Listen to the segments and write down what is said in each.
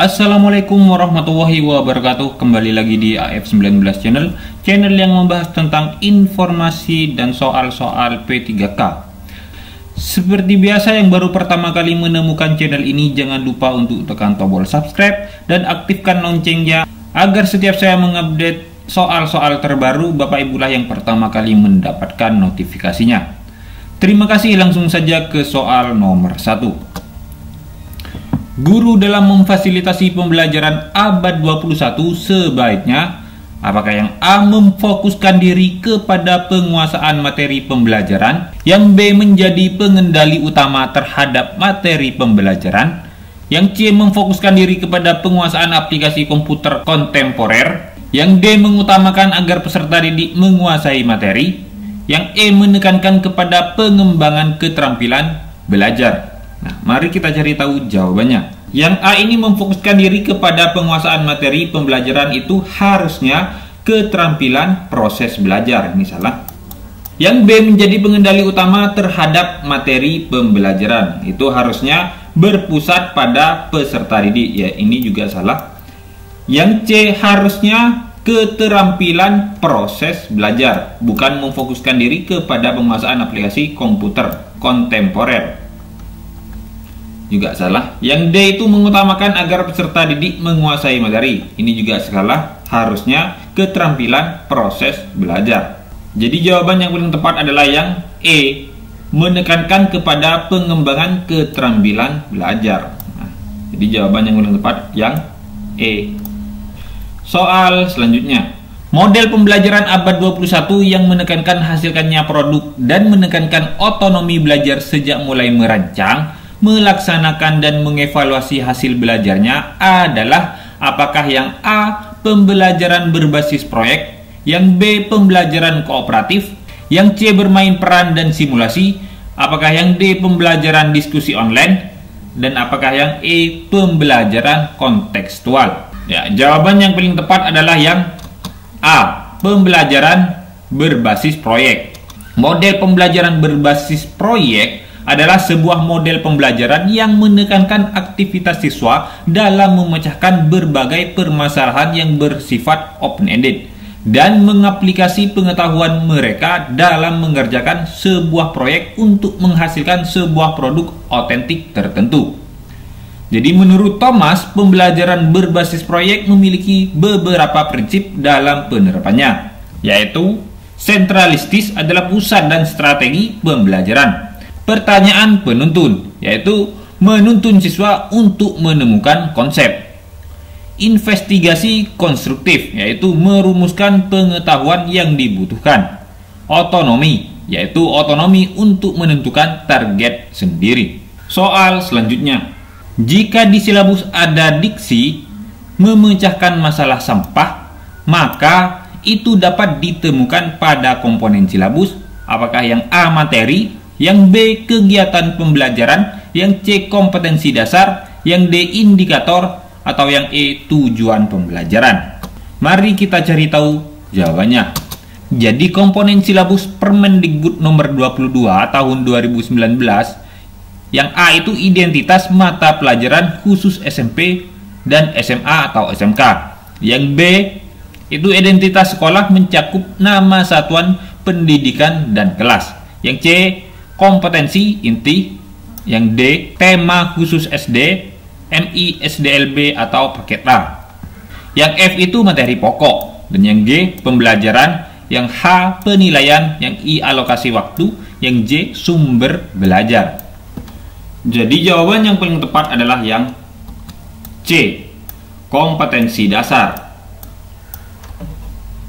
Assalamualaikum warahmatullahi wabarakatuh. Kembali lagi di AF19 channel yang membahas tentang informasi dan soal-soal P3K. Seperti biasa, yang baru pertama kali menemukan channel ini, jangan lupa untuk tekan tombol subscribe dan aktifkan loncengnya agar setiap saya mengupdate soal-soal terbaru, Bapak Ibu lah yang pertama kali mendapatkan notifikasinya. Terima kasih, langsung saja ke soal nomor 1. Guru dalam memfasilitasi pembelajaran abad 21 sebaiknya, apakah yang A. memfokuskan diri kepada penguasaan materi pembelajaran, yang B. menjadi pengendali utama terhadap materi pembelajaran, yang C. memfokuskan diri kepada penguasaan aplikasi komputer kontemporer, yang D. mengutamakan agar peserta didik menguasai materi, yang E. menekankan kepada pengembangan keterampilan belajar. Nah, mari kita cari tahu jawabannya. Yang A ini memfokuskan diri kepada penguasaan materi pembelajaran, itu harusnya keterampilan proses belajar, ini salah. Yang B menjadi pengendali utama terhadap materi pembelajaran, itu harusnya berpusat pada peserta didik, ya ini juga salah. Yang C harusnya keterampilan proses belajar, bukan memfokuskan diri kepada penguasaan aplikasi komputer kontemporer, juga salah. Yang D itu mengutamakan agar peserta didik menguasai materi, ini juga salah, harusnya keterampilan proses belajar. Jadi jawaban yang paling tepat adalah yang E, menekankan kepada pengembangan keterampilan belajar. Nah, jadi jawaban yang paling tepat yang E. Soal selanjutnya, model pembelajaran abad 21 yang menekankan hasilkannya produk dan menekankan otonomi belajar sejak mulai merancang, melaksanakan dan mengevaluasi hasil belajarnya adalah, apakah yang A. pembelajaran berbasis proyek, yang B. pembelajaran kooperatif, yang C. bermain peran dan simulasi, apakah yang D. pembelajaran diskusi online, dan apakah yang E. pembelajaran kontekstual. Ya, jawaban yang paling tepat adalah yang A. pembelajaran berbasis proyek. Model pembelajaran berbasis proyek adalah sebuah model pembelajaran yang menekankan aktivitas siswa dalam memecahkan berbagai permasalahan yang bersifat open-ended dan mengaplikasi pengetahuan mereka dalam mengerjakan sebuah proyek untuk menghasilkan sebuah produk otentik tertentu. Jadi menurut Thomas, pembelajaran berbasis proyek memiliki beberapa prinsip dalam penerapannya, yaitu sentralistis adalah pusat dan strategi pembelajaran. Pertanyaan penuntun, yaitu menuntun siswa untuk menemukan konsep. Investigasi konstruktif, yaitu merumuskan pengetahuan yang dibutuhkan. Otonomi, yaitu otonomi untuk menentukan target sendiri. Soal selanjutnya, jika di silabus ada diksi memecahkan masalah sampah, maka itu dapat ditemukan pada komponen silabus, apakah yang A. materi, yang B. kegiatan pembelajaran, yang C. kompetensi dasar, yang D. indikator, atau yang E. tujuan pembelajaran. Mari kita cari tahu jawabannya. Jadi komponen silabus Permendikbud nomor 22 tahun 2019, yang A itu identitas mata pelajaran khusus SMP dan SMA atau SMK. Yang B itu identitas sekolah mencakup nama satuan pendidikan dan kelas. Yang C kompetensi inti, yang D tema khusus SD, MI, SDLB atau paket A. Yang F itu materi pokok, dan yang G pembelajaran, yang H penilaian, yang I alokasi waktu, yang J sumber belajar. Jadi jawaban yang paling tepat adalah yang C, kompetensi dasar.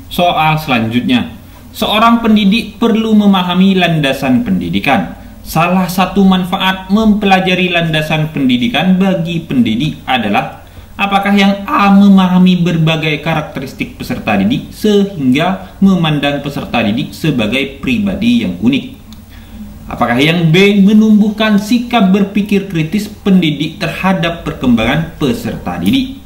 Soal selanjutnya, seorang pendidik perlu memahami landasan pendidikan. Salah satu manfaat mempelajari landasan pendidikan bagi pendidik adalah, apakah yang A. memahami berbagai karakteristik peserta didik sehingga memandang peserta didik sebagai pribadi yang unik, apakah yang B. menumbuhkan sikap berpikir kritis pendidik terhadap perkembangan peserta didik,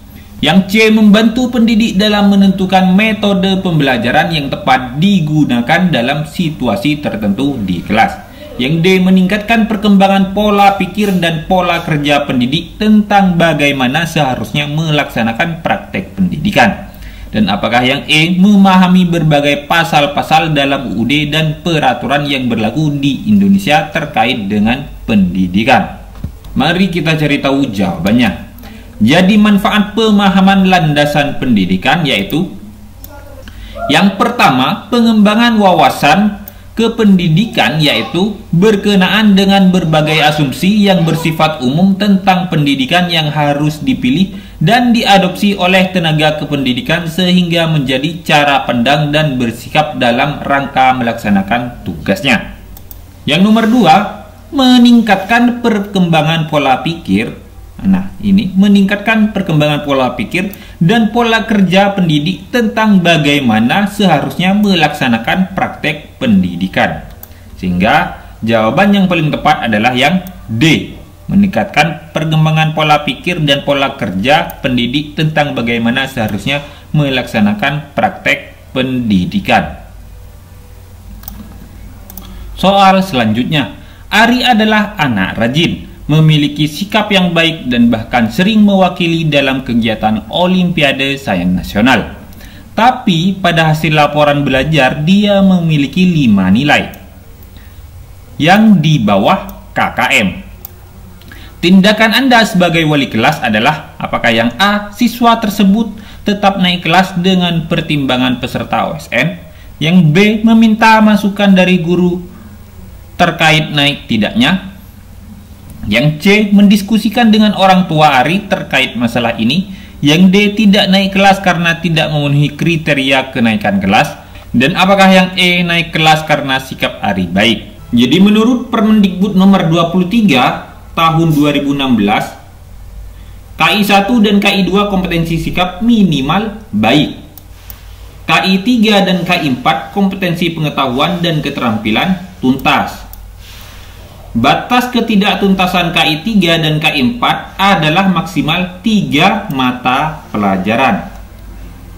yang C. membantu pendidik dalam menentukan metode pembelajaran yang tepat digunakan dalam situasi tertentu di kelas, Yang D. Meningkatkan perkembangan pola pikir dan pola kerja pendidik tentang bagaimana seharusnya melaksanakan praktek pendidikan. Dan apakah yang E. Memahami berbagai pasal-pasal dalam UUD dan peraturan yang berlaku di Indonesia terkait dengan pendidikan. Mari kita cari tahu jawabannya. Jadi manfaat pemahaman landasan pendidikan yaitu yang pertama, pengembangan wawasan kependidikan yaitu berkenaan dengan berbagai asumsi yang bersifat umum tentang pendidikan yang harus dipilih dan diadopsi oleh tenaga kependidikan sehingga menjadi cara pandang dan bersikap dalam rangka melaksanakan tugasnya. Yang nomor 2, meningkatkan perkembangan pola pikir. Nah, ini meningkatkan perkembangan pola pikir dan pola kerja pendidik tentang bagaimana seharusnya melaksanakan praktek pendidikan. Sehingga jawaban yang paling tepat adalah yang D. Meningkatkan perkembangan pola pikir dan pola kerja pendidik tentang bagaimana seharusnya melaksanakan praktek pendidikan. Soal selanjutnya, Ari adalah anak rajin, memiliki sikap yang baik dan bahkan sering mewakili dalam kegiatan Olimpiade Sains Nasional. Tapi pada hasil laporan belajar dia memiliki 5 nilai yang di bawah KKM. Tindakan Anda sebagai wali kelas adalah apakah yang A. Siswa tersebut tetap naik kelas dengan pertimbangan peserta OSN, yang B. Meminta masukan dari guru terkait naik tidaknya, yang C. Mendiskusikan dengan orang tua Ari terkait masalah ini, yang D. Tidak naik kelas karena tidak memenuhi kriteria kenaikan kelas, dan apakah yang E. Naik kelas karena sikap Ari baik. Jadi menurut Permendikbud nomor 23 tahun 2016, KI 1 dan KI 2 kompetensi sikap minimal baik. KI 3 dan KI 4 kompetensi pengetahuan dan keterampilan tuntas. Batas ketidaktuntasan KI 3 dan KI 4 adalah maksimal 3 mata pelajaran.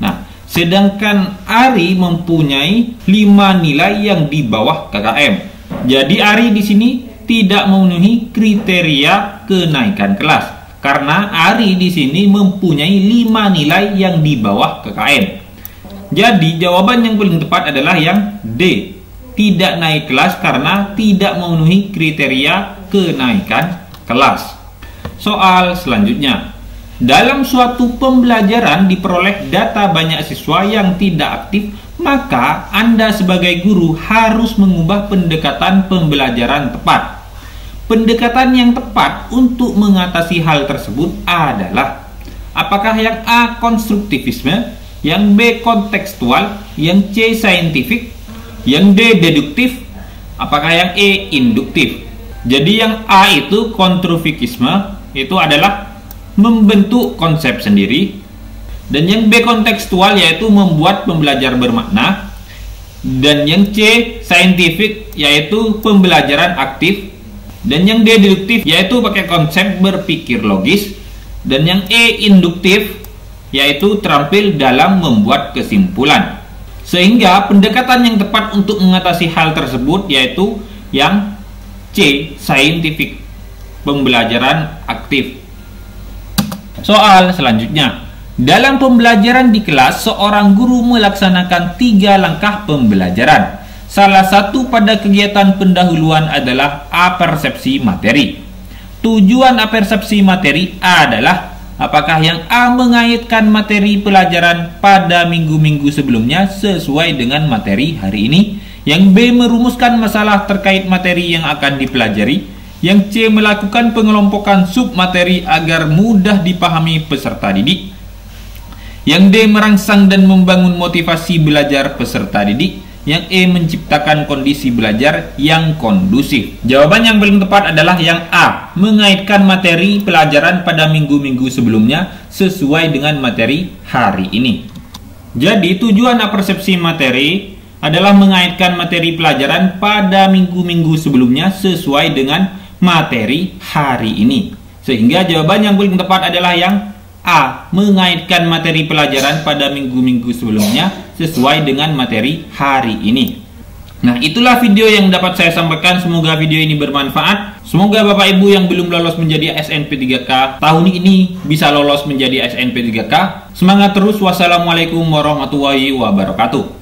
Nah, sedangkan Ari mempunyai 5 nilai yang di bawah KKM. Jadi Ari di sini tidak memenuhi kriteria kenaikan kelas karena Ari di sini mempunyai 5 nilai yang di bawah KKM. Jadi jawaban yang paling tepat adalah yang D. Tidak naik kelas karena tidak memenuhi kriteria kenaikan kelas. Soal selanjutnya. Dalam suatu pembelajaran diperoleh data banyak siswa yang tidak aktif, maka Anda sebagai guru harus mengubah pendekatan pembelajaran tepat. Pendekatan yang tepat untuk mengatasi hal tersebut adalah apakah yang A. konstruktivisme, yang B. kontekstual, yang C. saintifik, yang D. deduktif, apakah yang E. induktif. Jadi yang A itu konstruktivisme, itu adalah membentuk konsep sendiri, dan yang B. kontekstual yaitu membuat pembelajar bermakna, dan yang C. saintifik yaitu pembelajaran aktif, dan yang D. deduktif yaitu pakai konsep berpikir logis, dan yang E. induktif yaitu terampil dalam membuat kesimpulan. Sehingga pendekatan yang tepat untuk mengatasi hal tersebut yaitu yang C. saintifik, pembelajaran aktif. Soal selanjutnya. Dalam pembelajaran di kelas, seorang guru melaksanakan 3 langkah pembelajaran. Salah satu pada kegiatan pendahuluan adalah apersepsi materi. Tujuan apersepsi materi adalah apakah yang A. mengaitkan materi pelajaran pada minggu-minggu sebelumnya sesuai dengan materi hari ini, yang B. merumuskan masalah terkait materi yang akan dipelajari, yang C. melakukan pengelompokan submateri agar mudah dipahami peserta didik, yang D. merangsang dan membangun motivasi belajar peserta didik, yang E. menciptakan kondisi belajar yang kondusif. Jawaban yang paling tepat adalah yang A. mengaitkan materi pelajaran pada minggu-minggu sebelumnya sesuai dengan materi hari ini. Jadi tujuan apersepsi materi adalah mengaitkan materi pelajaran pada minggu-minggu sebelumnya sesuai dengan materi hari ini. Sehingga jawaban yang paling tepat adalah yang A. mengaitkan materi pelajaran pada minggu-minggu sebelumnya sesuai dengan materi hari ini. Nah, itulah video yang dapat saya sampaikan. Semoga video ini bermanfaat. Semoga Bapak Ibu yang belum lolos menjadi SNP3K tahun ini bisa lolos menjadi SNP3K. Semangat terus. Wassalamualaikum warahmatullahi wabarakatuh.